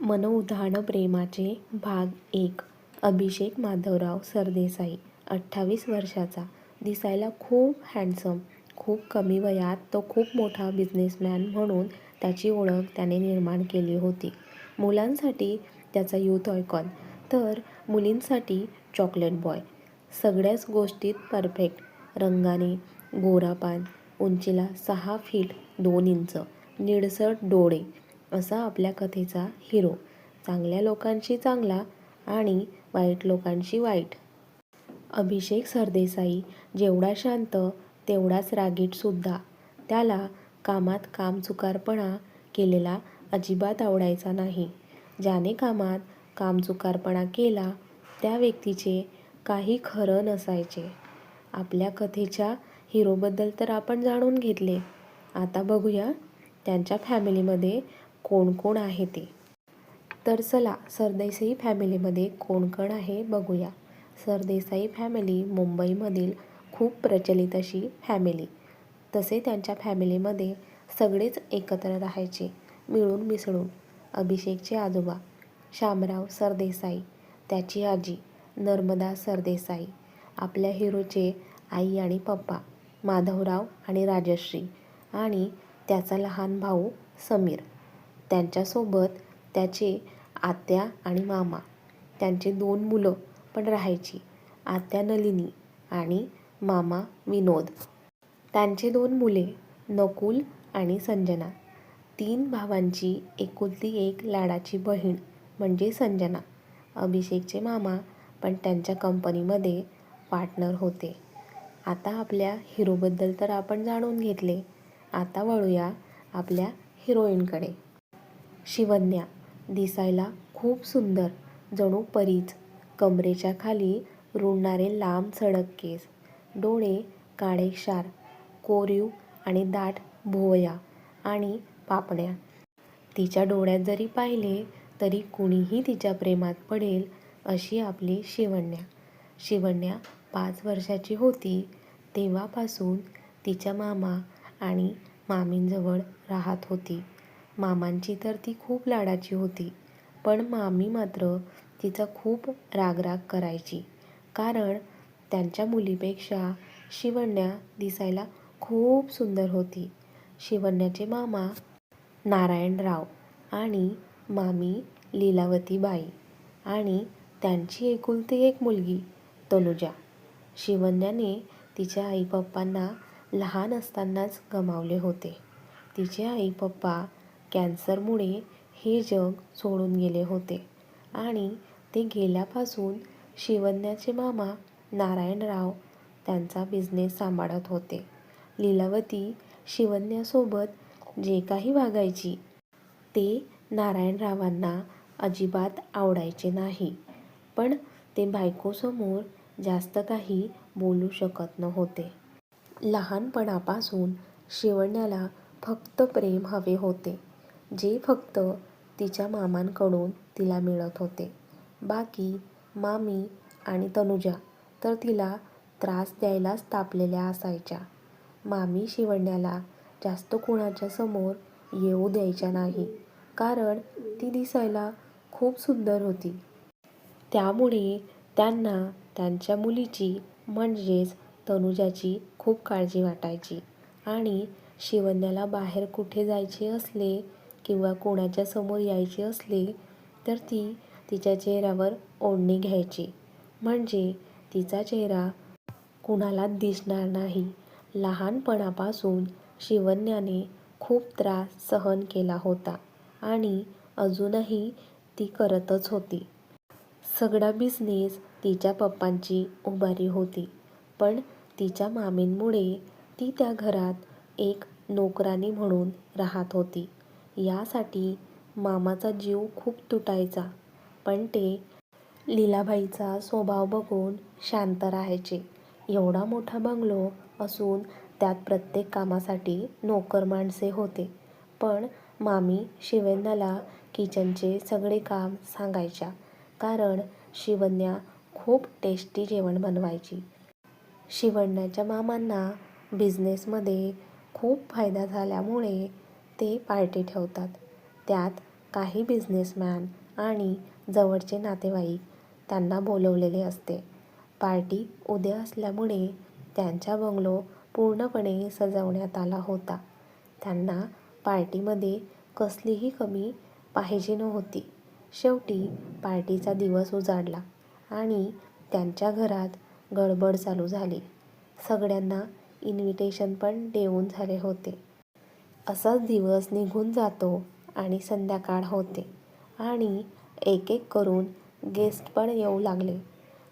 मनउधाण प्रेमाचे भाग 1. अभिषेक माधवराव सरदेसाई, 28 वर्षाचा, दिसायला खूप हँडसम. खूप कमी वयात तो खूप मोठा बिझनेसमॅन म्हणून त्याची ओळख त्याने निर्माण केली होती. मुलांसाठी त्याचा यूथ आयकॉन, तर मुलींसाठी चॉकलेट बॉय. सगळ्याच गोष्टीत परफेक्ट. रंगाने गोरापान, उंचीला 6 फीट 2 इंच, निळसर डोळे असा आपल्या कथेचा हिरो. चांगल्या लोकांशी चांगला आणि वाईट लोकांशी वाईट. अभिषेक सरदेसाई जेवढा शांत तेवढाच रागीटसुद्धा. त्याला कामात कामचुकारपणा केलेला अजिबात आवडायचा नाही. ज्याने कामात कामचुकारपणा केला त्या व्यक्तीचे काही खरं नसायचे. आपल्या कथेच्या हिरोबद्दल तर आपण जाणून घेतले. आता बघूया त्यांच्या फॅमिलीमध्ये कोण कोण आहे ते. तर चला सरदेसाई फॅमिलीमध्ये कोण कोण आहे बघूया. सरदेसाई फॅमिली मुंबईमधील खूप प्रचलित अशी फॅमिली. तसे त्यांच्या फॅमिलीमध्ये सगळेच एकत्र राहायचे, मिळून मिसळून. अभिषेकचे आजोबा शामराव सरदेसाई, त्याची आजी नर्मदा सरदेसाई, आपल्या हिरोचे आई आणि पप्पा माधवराव आणि राजश्री, आणि त्याचा लहान भाऊ समीर. त्यांच्यासोबत त्याचे आत्या आणि मामा. त्यांचे 2 मुलं पण राहायची, आत्या नलिनी आणि मामा विनोद. त्यांचे 2 मुले नकुल आणि संजना. 3 भावांची एकुलती एक लाडाची बहीण म्हणजे संजना. अभिषेकचे मामा पण त्यांच्या कंपनीमध्ये पार्टनर होते. आता आपल्या हिरोबद्दल तर आपण जाणून घेतले. आता वळूया आपल्या हिरोईनकडे. शिवन्या दिसायला खूप सुंदर, जणू परीच. कमरेच्या खाली रुळणारे लांब सडक केस, डोळे काळेक्षार, कोरीव आणि दाट भुवया आणि पापण्या. तिच्या डोळ्यात जरी पाहिले तरी कुणीही तिच्या प्रेमात पडेल अशी आपली शिवन्या. शिवन्या 5 वर्षाची होती तेव्हापासून तिच्या मामा आणि मामींजवळ राहत होती. मामांची तर ती खूप लाडाची होती, पण मामी मात्र तिचा खूप रागराग करायची, कारण त्यांच्या मुलीपेक्षा शिवन्या दिसायला खूप सुंदर होती. शिवन्याचे मामा नारायणराव आणि मामी लीलावतीबाई आणि त्यांची एकुलती एक मुलगी तनुजा. शिवन्याने तिच्या आई पप्पांना लहान असतानाच गमावले होते. तिचे आई पप्पा कॅन्सरमुळे हे जग सोडून गेले होते आणि ते गेल्यापासून शिवन्याचे मामा नारायणराव त्यांचा बिझनेस सांभाळत होते. लीलावती शिवन्यासोबत जे काही वागायची ते नारायणरावांना अजिबात आवडायचे नाही, पण ते बायकोसमोर जास्त काही बोलू शकत नव्हते. लहानपणापासून शिवन्याला फक्त प्रेम हवे होते, जे फक्त तिच्या मामांकडून तिला मिळत होते. बाकी मामी आणि तनुजा तर तिला त्रास द्यायलाच तापलेल्या असायच्या. मामी शिवन्याला जास्त कुणाच्या समोर येऊ द्यायच्या नाही, कारण ती दिसायला खूप सुंदर होती. त्यामुळे त्यांना त्यांच्या मुलीची म्हणजेच तनुजाची खूप काळजी वाटायची आणि शिवन्याला बाहेर कुठे जायचे असले किंवा कोणाच्या समोर यायचे असले तर ती तिच्या चेहऱ्यावर ओढणी घ्यायची, म्हणजे तिचा चेहरा कुणालाच दिसणार नाही. लहानपणापासून शिवन्याने खूप त्रास सहन केला होता आणि अजूनही ती करतच होती. सगळा बिझनेस तिच्या पप्पांची उभारी होती, पण तिच्या मामींमुळे ती त्या घरात एक नोकराणी म्हणून राहत होती. यासाठी मामाचा जीव खूप तुटायचा, पण ते लीलाबाईचा स्वभाव बघून शांत राहायचे. एवढा मोठा बंगलो असून त्यात प्रत्येक कामासाठी नोकर माणसे होते, पण मामी शिवन्याला किचनचे सगळे काम सांगायच्या, कारण शिवन्या खूप टेस्टी जेवण बनवायची. शिवन्याच्या मामांना बिझनेसमध्ये खूप फायदा झाल्यामुळे ते पार्टी ठेवतात. त्यात काही बिझनेसमॅन आणि जवळचे नातेवाईक त्यांना बोलवलेले असते. पार्टी उद्या असल्यामुळे त्यांचा बंगलो पूर्णपणे सजवण्यात आला होता. त्यांना पार्टीमध्ये कसलीही कमी पाहिजे नव्हती. शेवटी पार्टीचा दिवस उजाडला आणि त्यांच्या घरात गडबड चालू झाली. सगळ्यांना इन्व्हिटेशन पण देऊन झाले होते. असाच दिवस निघून जातो आणि संध्याकाळ होते आणि एक एक करून गेस्ट पण येऊ लागले.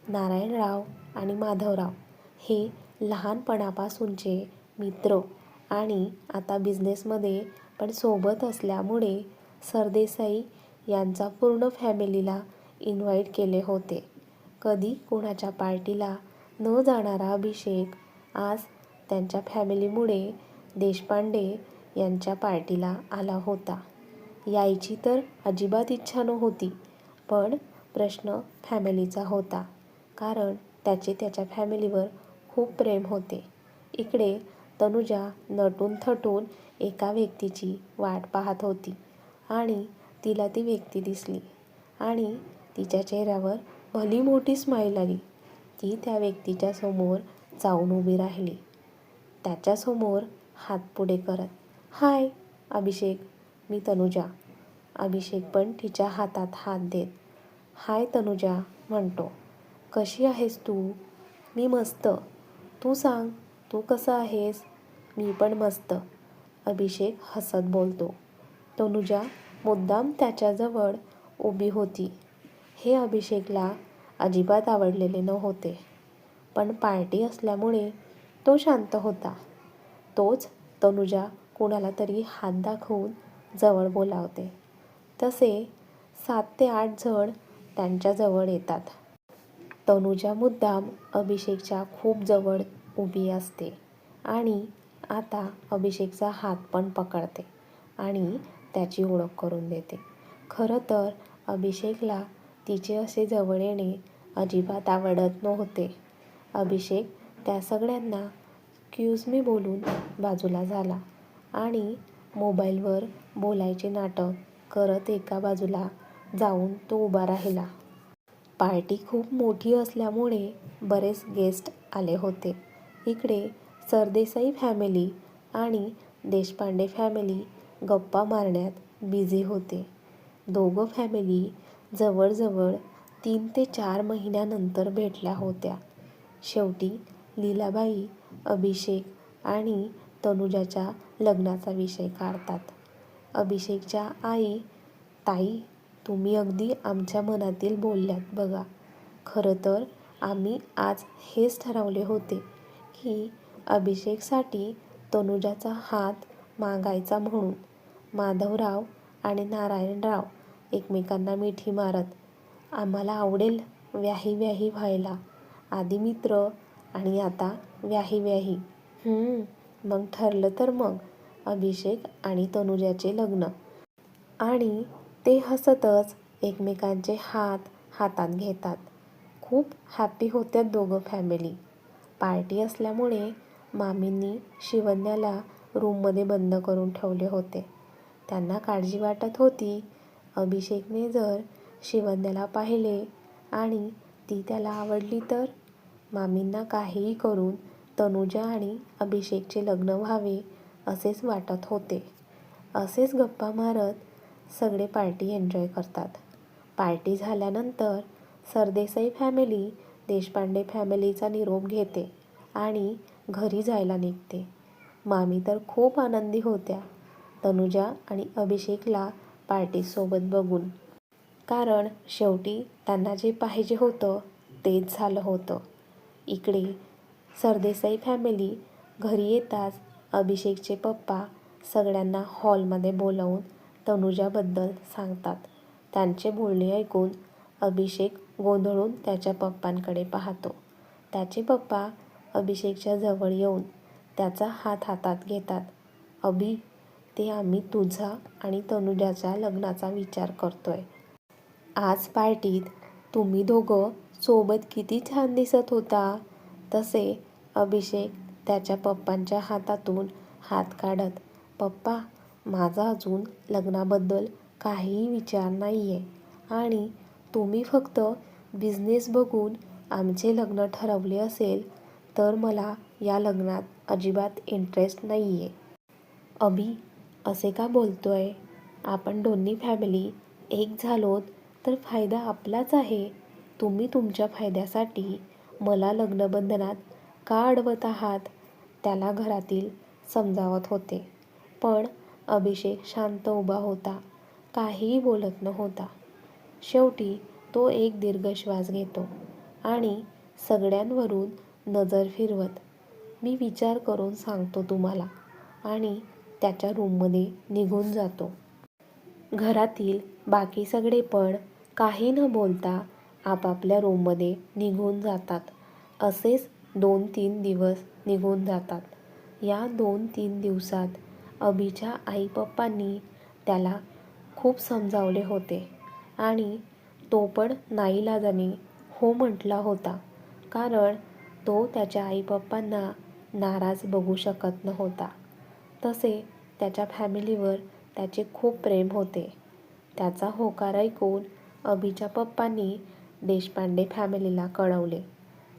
नारायणराव आणि माधवराव हे लहानपणापासूनचे मित्र आणि आता बिझनेसमध्ये पण सोबत असल्यामुळे सरदेसाई यांचा पूर्ण फॅमिलीला इन्व्हाइट केले होते. कधी कोणाच्या पार्टीला न जाणारा अभिषेक आज त्यांच्या फॅमिलीमुळे देशपांडे यांच्या पार्टीला आला होता. यायची तर अजिबात इच्छा नव्हती, पण प्रश्न फॅमिलीचा होता, कारण त्याचे त्याच्या फॅमिलीवर खूप प्रेम होते. इकडे तनुजा नटून थटून एका व्यक्तीची वाट पाहत होती आणि तिला ती व्यक्ती दिसली आणि तिच्या चेहऱ्यावर भली मोठी स्माईल आली. ती त्या व्यक्तीच्या समोर जाऊन उभी राहिली. त्याच्यासमोर हात पुढे करत, "हाय अभिषेक, मी तनुजा." अभिषेक पण तिच्या हातात हात देत, "हाय तनुजा," म्हणतो. "कशी आहेस तू?" "मी मस्त. तू सांग, तू कसा आहेस?" "मी पण मस्त," अभिषेक हसत बोलतो. तनुजा मुद्दाम त्याच्याजवळ उभी होती. हे अभिषेकला अजिबात आवडलेले नव्हते, पण पार्टी असल्यामुळे तो शांत होता. तोच तनुजा कुणाला तरी हात दाखवून जवळ बोलावते. तसे 7 ते 8 जण त्यांच्याजवळ येतात. तनुजा मुद्दाम अभिषेकच्या खूप जवळ उभी असते आणि आता अभिषेकचा हात पण पकडते आणि त्याची ओळख करून देते. खरं तर अभिषेकला तिचे असे जवळ येणे अजिबात आवडत नव्हते. अभिषेक त्या सगळ्यांना "एक्स्क्यूज मी" बोलून बाजूला झाला आणि मोबाईलवर बोलायचे नाटक करत एका बाजूला जाऊन तो उभा राहिला. पार्टी खूप मोठी असल्यामुळे बरेच गेस्ट आले होते. इकडे सरदेसाई फॅमिली आणि देशपांडे फॅमिली गप्पा मारण्यात बिझी होते. दोघं फॅमिली जवळजवळ 3 ते 4 महिन्यानंतर भेटल्या होत्या. शेवटी लीलाबाई अभिषेक आणि तनुजाच्या लग्नाचा विषय काढतात. अभिषेकच्या आई, "ताई, तुम्ही अगदी आमच्या मनातील बोलल्यात बघा. खरं तर आम्ही आज हेच ठरवले होते की अभिषेकसाठी तनुजाचा हात मागायचा म्हणून." माधवराव आणि नारायणराव एकमेकांना मिठी मारत, "आम्हाला आवडेल व्याही व्याही व्हायला. आधी मित्र आणि आता व्याही व्याही. मग ठरलं तर मग अभिषेक आणि तनुजाचे लग्न." आणि ते हसतच एकमेकांचे हात हातात घेतात. खूप हॅपी होत्या दोघं फॅमिली. पार्टी असल्यामुळे मामींनी शिवण्याला रूममध्ये बंद करून ठेवले होते. त्यांना काळजी वाटत होती, अभिषेकने जर शिवण्याला पाहिले आणि ती त्याला आवडली तर. मामींना काहीही करून तनुजा आणि अभिषेकचे लग्न व्हावे असेच वाटत होते. असेच गप्पा मारत सगळे पार्टी एन्जॉय करतात. पार्टी झाल्यानंतर सरदेसाई फॅमिली देशपांडे फॅमिलीचा निरोप घेते आणि घरी जायला निघते. मामी तर खूप आनंदी होत्या तनुजा आणि अभिषेकला पार्टीसोबत बघून. कारण शेवटी त्यांना जे पाहिजे होतं तेच झालं होतं. इकडे सरदेसाई फॅमिली घरी येताच अभिषेकचे पप्पा सगळ्यांना हॉलमध्ये बोलावून तनुजाबद्दल सांगतात. त्यांचे बोलणे ऐकून अभिषेक गोंधळून त्याच्या पप्पांकडे पाहतो. त्याचे पप्पा अभिषेकच्या जवळ येऊन त्याचा हात हातात घेतात. "अभि, ते आम्ही तुझा आणि तनुजाच्या लग्नाचा विचार करतोय. आज पार्टीत तुम्ही दोघं सोबत किती छान दिसत होता." तसे अभिषेक त्याच्या पप्पांच्या हातातून हात काढत, "पप्पा, माझं अजून लग्नाबद्दल काहीही विचार नाही आहे आणि तुम्ही फक्त बिझनेस बघून आमचे लग्न ठरवले असेल तर मला या लग्नात अजिबात इंटरेस्ट नाही आहे. अभि, असे का बोलतोय? आपण दोन्ही फॅमिली एक झालोत तर फायदा आपलाच आहे. तुम्ही तुमच्या फायद्यासाठी मला लग्नबंधनात का अडवत आहात? त्याला घरातील समजावत होते. पण अभिषेक शांत उभा होता, काहीही बोलत नव्हता. शेवटी तो एक दीर्घ श्वास घेतो आणि सगळ्यांवरून नजर फिरवत, मी विचार करून सांगतो तुम्हाला, आणि त्याच्या रूममध्ये निघून जातो. घरातील बाकी सगळे पण काही न बोलता आपापल्या रूममध्ये निघून जातात. असेच 2-3 दिवस निघून जातात. या 2-3 दिवसात अभिच्या आई पप्पांनी त्याला खूप समजावले होते आणि तो पण नाईलाजाने हो म्हटला होता, कारण तो त्याच्या आई पप्पांना नाराज बघू शकत नव्हता. तसे त्याच्या फॅमिलीवर त्याचे खूप प्रेम होते. त्याचा होकार ऐकून अभिच्या पप्पांनी देशपांडे फॅमिलीला कळवले,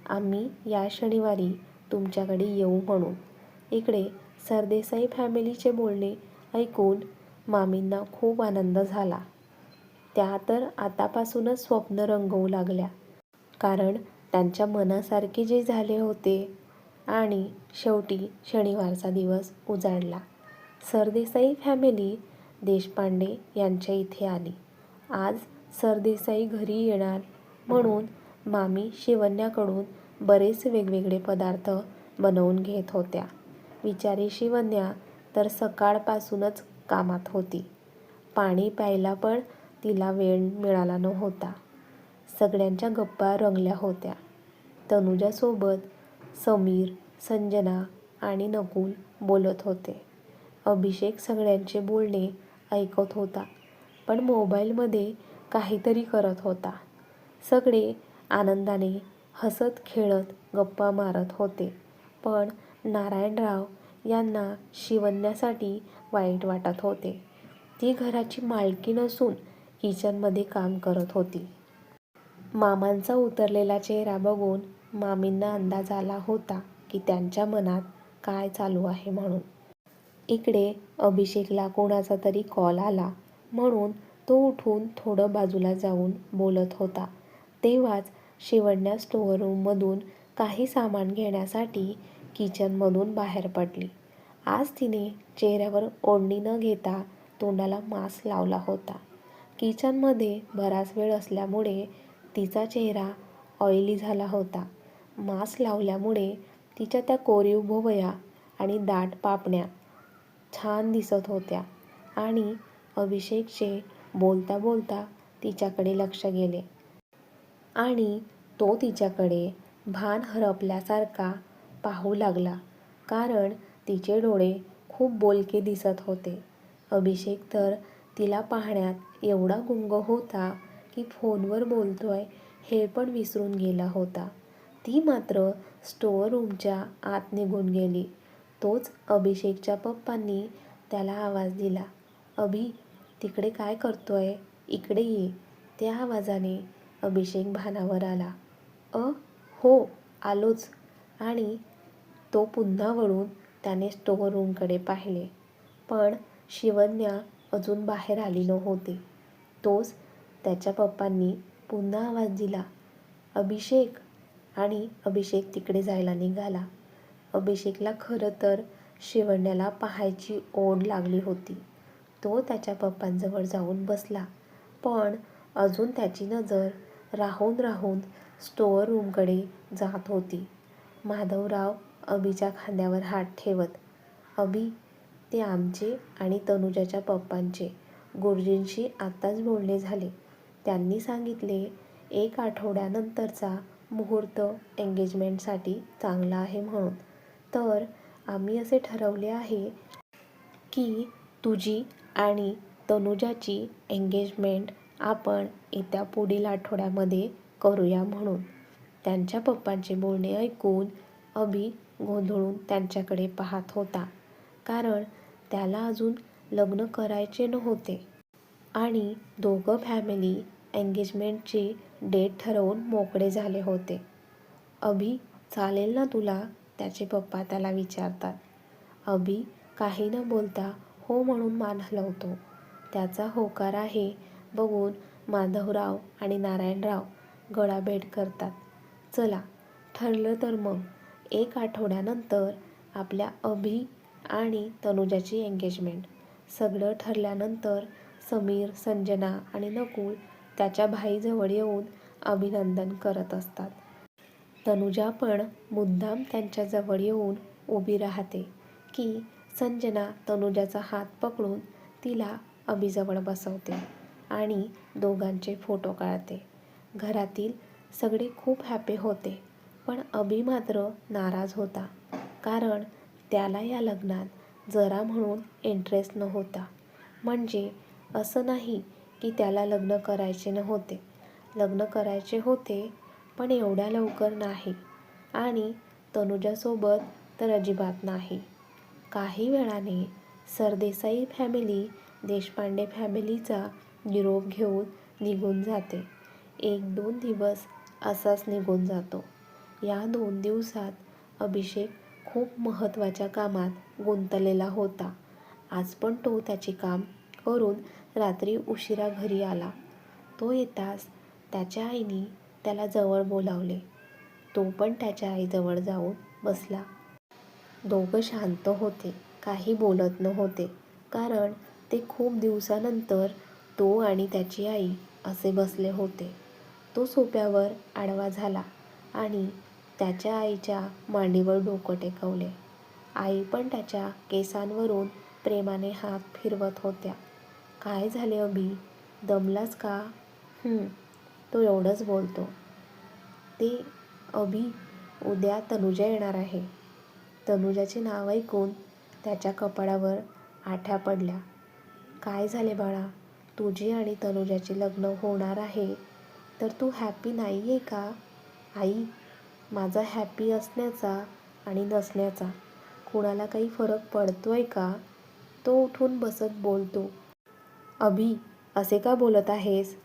आम्ही या शनिवारी तुमच्याकडे येऊ म्हणून. इकडे सरदेसाई फॅमिलीचे बोलणे ऐकून मामींना खूप आनंद झाला. त्या तर आतापासूनच स्वप्न रंगवू लागल्या, कारण त्यांच्या मनासारखे जे झाले होते. आणि शेवटी शनिवारचा दिवस उजाडला. सरदेसाई फॅमिली देशपांडे यांच्या इथे आली. आज सरदेसाई घरी येणार म्हणून मामी शिवण्याकडून बरेच वेगवेगळे पदार्थ बनवून घेत होत्या. बिचारी शिवण्या तर सकाळपासूनच कामात होती. पाणी प्यायला पण तिला वेळ मिळाला नव्हता. सगळ्यांच्या गप्पा रंगल्या होत्या. तनुजासोबत समीर, संजना आणि नकुल बोलत होते. अभिषेक सगळ्यांचे बोलणे ऐकत होता, पण मोबाईलमध्ये काहीतरी करत होता. सगळे आनंदाने हसत खेळत गप्पा मारत होते. पण नारायणराव यांना शिवण्यासाठी वाईट वाटत होते. ती घराची मालकीण असून किचनमध्ये काम करत होती. मामांचा उतरलेला चेहरा बघून मामींना अंदाज आला होता की त्यांच्या मनात काय चालू आहे म्हणून. इकडे अभिषेकला कोणाचा तरी कॉल आला म्हणून तो उठून थोडं बाजूला जाऊन बोलत होता. तेव्हाच शिवण्या स्टोअर रूममधून काही सामान घेण्यासाठी किचनमधून बाहेर पडली. आज तिने चेहऱ्यावर ओढणी न घेता तोंडाला मास्क लावला होता. किचनमध्ये बराच वेळ असल्यामुळे तिचा चेहरा ऑइली झाला होता. मास्क लावल्यामुळे तिच्या त्या कोरीव भुवया आणि दाट पापण्या छान दिसत होत्या आणि अभिषेकचे बोलता बोलता तिच्याकडे लक्ष गेले आणि तो तिच्याकडे भान हरपल्यासारखा पाहू लागला, कारण तिचे डोळे खूप बोलके दिसत होते. अभिषेक तर तिला पाहण्यात एवढा गुंग होता की फोनवर बोलतोय हे पण विसरून गेला होता. ती मात्र स्टोअर रूमच्या आत निघून गेली. तोच अभिषेकच्या पप्पांनी त्याला आवाज दिला, अभि, तिकडे काय करतोय? इकडे ये. त्या आवाजाने अभिषेक भानावर आला. हो, आलोच. आणि तो पुन्हा वळून त्याने स्टोअर रूमकडे पाहिले, पण शिवण्या अजून बाहेर आली नव्हती. तोच त्याच्या पप्पांनी पुन्हा आवाज दिला, अभिषेक. आणि अभिषेक तिकडे जायला निघाला. अभिषेकला खरं तर शिवण्याला पाहायची ओढ लागली होती. तो त्याच्या पप्पांजवळ जाऊन बसला, पण अजून त्याची नजर राहून राहून स्टोअर रूमकडे जात होती. माधवराव अभिच्या खांद्यावर हात ठेवत, अभि, ते आमचे आणि तनुजाच्या पप्पांचे गुरुजींशी आत्ताच बोलणे झाले. त्यांनी सांगितले 1 आठवड्यानंतरचा मुहूर्त एंगेजमेंटसाठी चांगला आहे म्हणून. तर आम्ही असे ठरवले आहे की तुझी आणि तनुजाची एंगेजमेंट आपण येत्या पुढील आठवड्यामध्ये करूया म्हणून. त्यांच्या पप्पांचे बोलणे ऐकून अभि गोंधळून त्यांच्याकडे पाहत होता, कारण त्याला अजून लग्न करायचे नव्हते. आणि दोघं फॅमिली एंगेजमेंटची डेट ठरवून मोकळे झाले होते. अभि, चालेल ना तुला? त्याचे पप्पा त्याला विचारतात. अभि काही न बोलता हो म्हणून मान हलवतो. त्याचा होकार आहे बघून माधवराव आणि नारायणराव गळाभेट करतात. चला, ठरलं तर मग. 1 आठवड्यानंतर आपल्या अभि आणि तनुजाची एंगेजमेंट. सगळं ठरल्यानंतर समीर, संजना आणि नकुल त्याच्या भाईजवळ येऊन अभिनंदन करत असतात. तनुजा पण मुद्दाम त्यांच्याजवळ येऊन उभी राहते की संजना तनुजाचा हात पकडून तिला अभिजवळ बसवते आणि दोघांचे फोटो काढते. घरातील सगळे खूप हॅपी होते, पण अभि मात्र नाराज होता, कारण त्याला या लग्नात जरा म्हणून इंटरेस्ट नव्हता. म्हणजे असं नाही की त्याला लग्न करायचे नव्हते, लग्न करायचे होते, पण एवढ्या लवकर नाही आणि तनुजासोबत तर अजिबात नाही. काही वेळाने सरदेसाई फॅमिली देशपांडे फॅमिलीचा निरोप घेऊन निघून जाते. 1-2 दिवस असाच निघून जातो. या 2 दिवसात अभिषेक खूप महत्त्वाच्या कामात गुंतलेला होता. आज पण तो त्याचे काम करून रात्री उशिरा घरी आला. तो येताच त्याच्या आईने त्याला जवळ बोलावले. तो पण त्याच्या आईजवळ जाऊन बसला. दोघं शांत होते, काही बोलत नव्हते, कारण ते खूप दिवसानंतर तो आणि त्याची आई असे बसले होते. तो सोफ्यावर आडवा झाला आणि त्याच्या आईच्या मांडीवर डोकं टेकवले. आई पण त्याच्या केसांवरून प्रेमाने हात फिरवत होत्या. काय झाले अभि, दमलास का? तो एवढंच बोलतो. ते अभि, उद्या तनुजा येणार आहे. तनुजाचे नाव ऐकून त्याच्या कपाळावर आठ्या पडल्या. काय झाले बाळा, तुझी आणि तनुजाचे लग्न होणार आहे तर तू हॅपी नाही आहे का? आई, माझा हॅपी असण्याचा आणि नसण्याचा कुणाला काही फरक पडतोय का? तो उठून बसत बोलतो. अभि, असे का बोलत आहेस?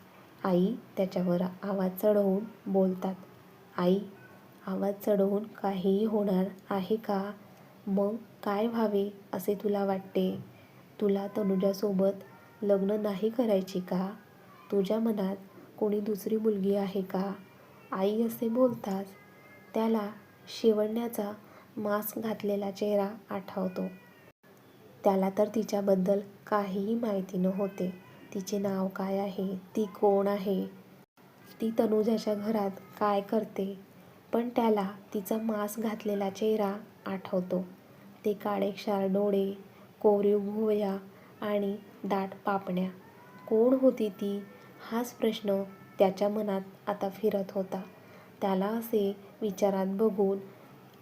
आई त्याच्यावर आवाज चढवून बोलतात. आई, आवाज चढवून काहीही होणार आहे का? मग काय व्हावे असे तुला वाटते? तुला तनुजासोबत लग्न नाही करायची का? तुझ्या मनात कोणी दुसरी मुलगी आहे का? आई असे बोलताच त्याला शिवण्याचा मास्क घातलेला चेहरा आठवतो. त्याला तर तिच्याबद्दल काहीही माहिती नव्हते. तिचे नाव काय आहे, ती कोण आहे, ती तनुजाच्या घरात काय करते, पण त्याला तिचा मास्क घातलेला चेहरा आठवतो. ते काळेक्षार डोळे, कोरीव भुवया आणि दाट पापण्या. कोण होती ती? हाच प्रश्न त्याच्या मनात आता फिरत होता. त्याला असे विचारात बघून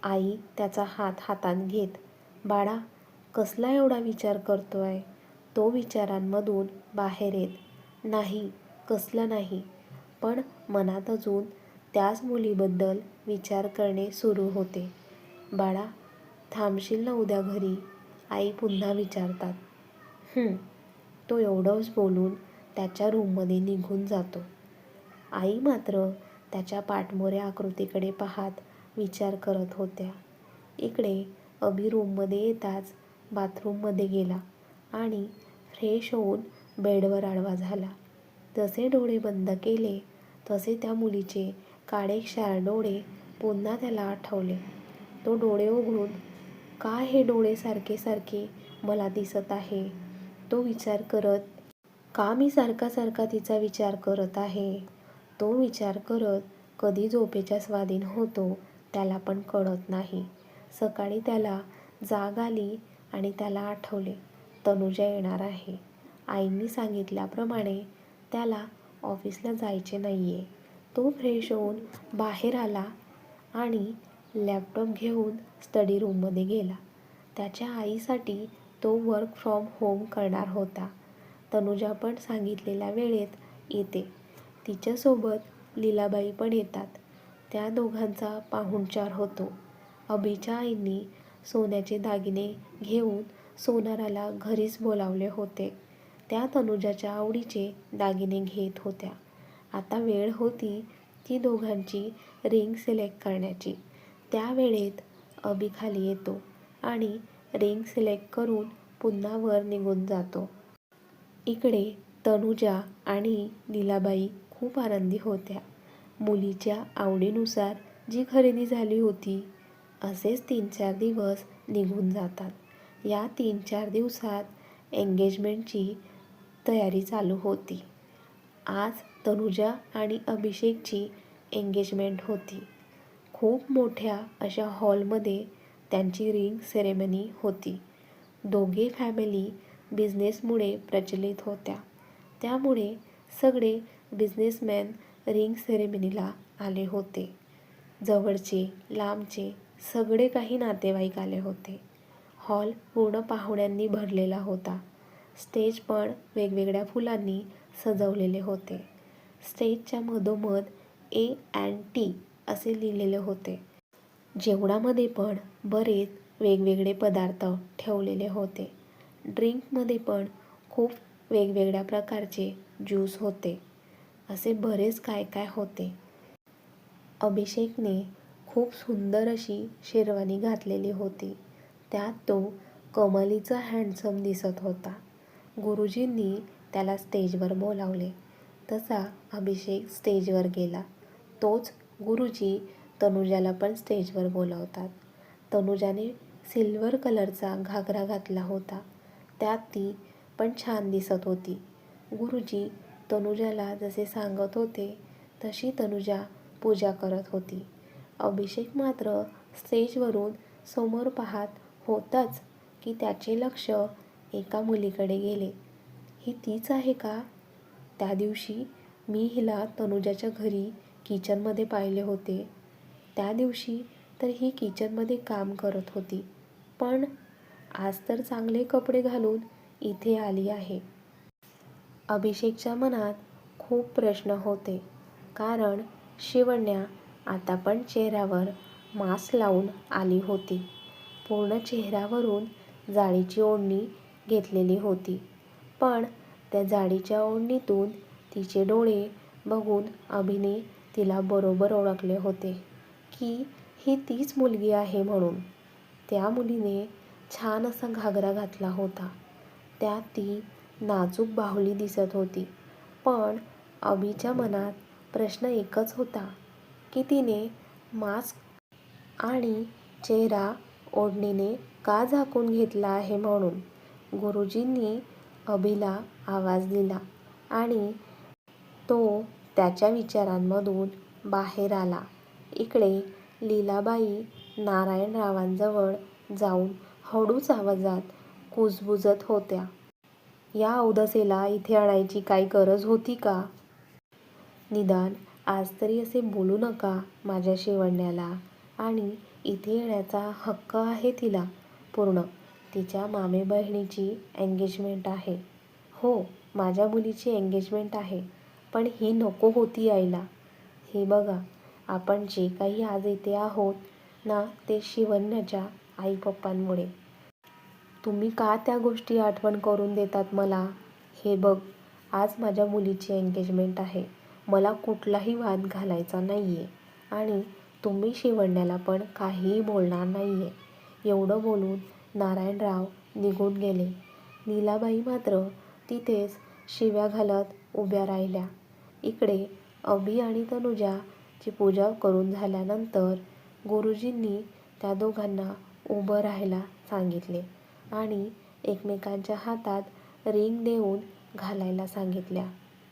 आई त्याचा हात हातात घेत, बाळा, कसला एवढा विचार करतोय? तो विचारांमधून बाहेर येत, नाही, कसलं नाही, पण मनात अजून त्याच मुलीबद्दल विचार करणे सुरू होते. बाळा, थांबशील ना उद्या घरी? आई पुन्हा विचारतात. तो एवढंच बोलून त्याच्या रूममध्ये निघून जातो. आई मात्र त्याच्या पाठमोऱ्या आकृतीकडे पाहत विचार करत होत्या. इकडे अभि रूममध्ये येताच बाथरूममध्ये गेला आणि फ्रेश होऊन बेडवर आडवा झाला. जसे डोळे बंद केले तसे त्या मुलीचे काळेक्षार डोळे पुन्हा त्याला आठवले. तो डोळे उघडून, का हे डोळे सारखे सारखे मला दिसत आहे? तो विचार करत, का मी सारखा सारखा तिचा विचार करत आहे? तो विचार करत कधी झोपेच्या स्वाधीन होतो त्याला पण कळत नाही. सकाळी त्याला जाग आली आणि त्याला आठवले तनुजा येणार आहे. आईंनी सांगितल्याप्रमाणे त्याला ऑफिसला जायचे नाहीये. तो फ्रेश होऊन बाहेर आला आणि लॅपटॉप घेऊन स्टडी रूममध्ये गेला. त्याच्या आईसाठी तो वर्क फ्रॉम होम करणार होता. तनुजा पण सांगितलेल्या वेळेत येते. तिच्यासोबत लीलाबाई पण येतात. त्या दोघांचा पाहुणचार होतो. अभिच्या आईंनी सोन्याचे दागिने घेऊन सोनाराला घरीच बोलावले होते. त्या तनुजाच्या आवडीचे दागिने घेत होत्या. आता वेळ होती ती दोघांची रिंग सिलेक्ट करण्याची. त्या वेळेत अभि खाली येतो आणि रिंग सिलेक्ट करून पुन्हा वर निघून जातो. इकडे तनुजा आणि लीलाबाई खूप आनंदी होत्या. मुलीच्या आवडीनुसार जी खरेदी झाली होती. असेच 3-4 दिवस निघून जातात. या 3-4 दिवसात एंगेजमेंटची तयारी चालू होती. आज तनुजा आणि अभिषेकची एंगेजमेंट होती. खूप मोठ्या अशा हॉलमध्ये त्यांची रिंग सेरेमनी होती. दोघे फॅमिली बिझनेसमुळे प्रचलित होत्या. त्यामुळे सगळे बिझनेसमॅन रिंग सेरेमनीला आले होते. जवळचे लांबचे सगळे काही नातेवाईक आले होते. हॉल पूर्ण पाहुण्यांनी भरलेला होता. स्टेज पण वेगवेगळ्या फुलांनी सजवलेले होते. स्टेजच्या मधोमध A&T असे लिहिलेले होते. जेवणामध्ये पण बरेच वेगवेगळे पदार्थ ठेवलेले होते. ड्रिंकमध्ये पण खूप वेगवेगळ्या प्रकारचे ज्यूस होते. असे बरेच काय काय होते. अभिषेकने खूप सुंदर अशी शेरवानी घातलेली होती. त्यात तो कमालीचा हँडसम दिसत होता. गुरुजींनी त्याला स्टेजवर बोलावले. तसा अभिषेक स्टेजवर गेला. तोच गुरुजी तनुजाला पण स्टेजवर बोलावतात. तनुजाने सिल्वर कलरचा घागरा घातला होता. त्यात ती पण छान दिसत होती. गुरुजी तनुजाला जसे सांगत होते तशी तनुजा पूजा करत होती. अभिषेक मात्र स्टेजवरून समोर पाहत होताच की त्याचे लक्ष एका मुलीकडे गेले. ही तीच आहे का? त्या दिवशी मी हिला तनुजाच्या घरी किचनमध्ये पाहिले होते. त्या दिवशी तर ही किचनमध्ये काम करत होती. पण आज तर चांगले कपडे घालून इथे आली आहे. अभिषेकच्या मनात खूप प्रश्न होते. कारण शिवण्या आता पण चेहऱ्यावर मास्क लावून आली होती. पूर्ण चेहऱ्यावरून जाळीची ओढणी घेतलेली होती. पण त्या जाळीच्या ओढणीतून तिचे डोळे बघून अभिने तिला बरोबर ओळखले होते की ही तीच मुलगी आहे म्हणून. त्या मुलीने छान असा घागरा घातला होता. त्यात ती नाजूक बाहुली दिसत होती. पण अभिच्या मनात प्रश्न एकच होता की तिने मास्क आणि चेहरा ओढणीने का झाकून घेतला आहे म्हणून. गुरुजींनी अभिला आवाज दिला आणि तो त्याच्या विचारांमधून बाहेर आला. इकडे लीलाबाई नारायणरावांजवळ जाऊन हळूच आवाजात कुजबुजत होत्या. या अवधसेला इथे आणायची काही गरज होती का? निदान आज तरी असे बोलू नका माझ्या शिवण्याला. आणि इथे येण्याचा हक्क आहे तिला पूर्ण. तिच्या मामे बहिणीची एंगेजमेंट आहे. हो, माझ्या मुलीची एंगेजमेंट आहे. पण ही नको होती यायला. हे बघा, आपण जे काही आज इथे आहोत ना ते शिवण्याच्या आई-पप्पांमुळे. तुम्ही का त्या गोष्टी आठवण करून देतात मला? हे बघ, आज माझ्या मुलीची एंगेजमेंट आहे. मला कुठलाही वाद घालायचा नाहीये आणि तुम्ही शिवण्याला पण काहीही बोलणार नाहीये. एवढं बोलून नारायणराव निघून गेले. लीलाबाई मात्र तिथेच शिव्या घालत उभ्या राहिल्या. इकडे अभि आणि तनुजाची पूजा करून झाल्यानंतर गुरुजींनी त्या दोघांना उभं राहायला सांगितले आणि एकमेकांच्या हातात रिंग देऊन घालायला सांगितल्या.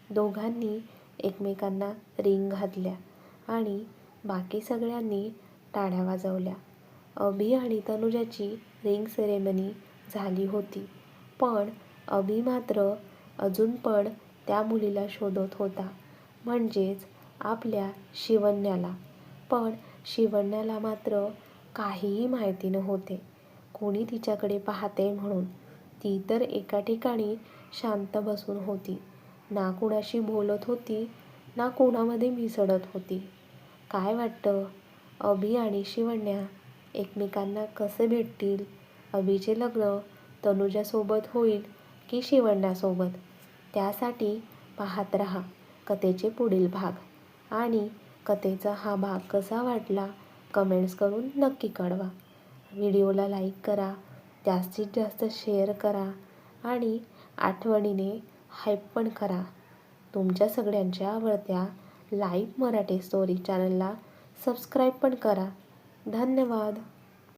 दोघांनी एकमेकांना रिंग घातल्या आणि बाकी सगळ्यांनी टाळ्या वाजवल्या. अभि आणि तनुजाची रिंग सेरेमनी झाली होती. पण अभि मात्र अजून पण त्या मुलीला शोधत होता. म्हणजेच आपल्या शिवण्याला. पण शिवण्याला मात्र काहीही माहिती नव्हते. कोणी तिच्याकडे पाहते म्हणून. ती तर एका ठिकाणी शांत बसून होती. ना कुणाशी बोलत होती ना कोणामध्ये मिसळत होती. काय वाटतं, अभि आणि शिवण्या एकमेकांना कसे भेटतील? अभिचे लग्न तनुजासोबत होईल की शिवण्यासोबत. त्यासाठी पाहत रहा कथेचे पुढील भाग आणि कथेचा हा भाग कसा वाटला कमेंट्स करून नक्की कळवा. व्हिडिओला लाईक करा, जास्तीत जास्त शेअर करा आणि आठवणीने हाईप पण करा. तुमच्या सगळ्यांच्या आवडत्या लाईव्ह मराठी स्टोरी चॅनलला सबस्क्राईब पण करा. धन्यवाद.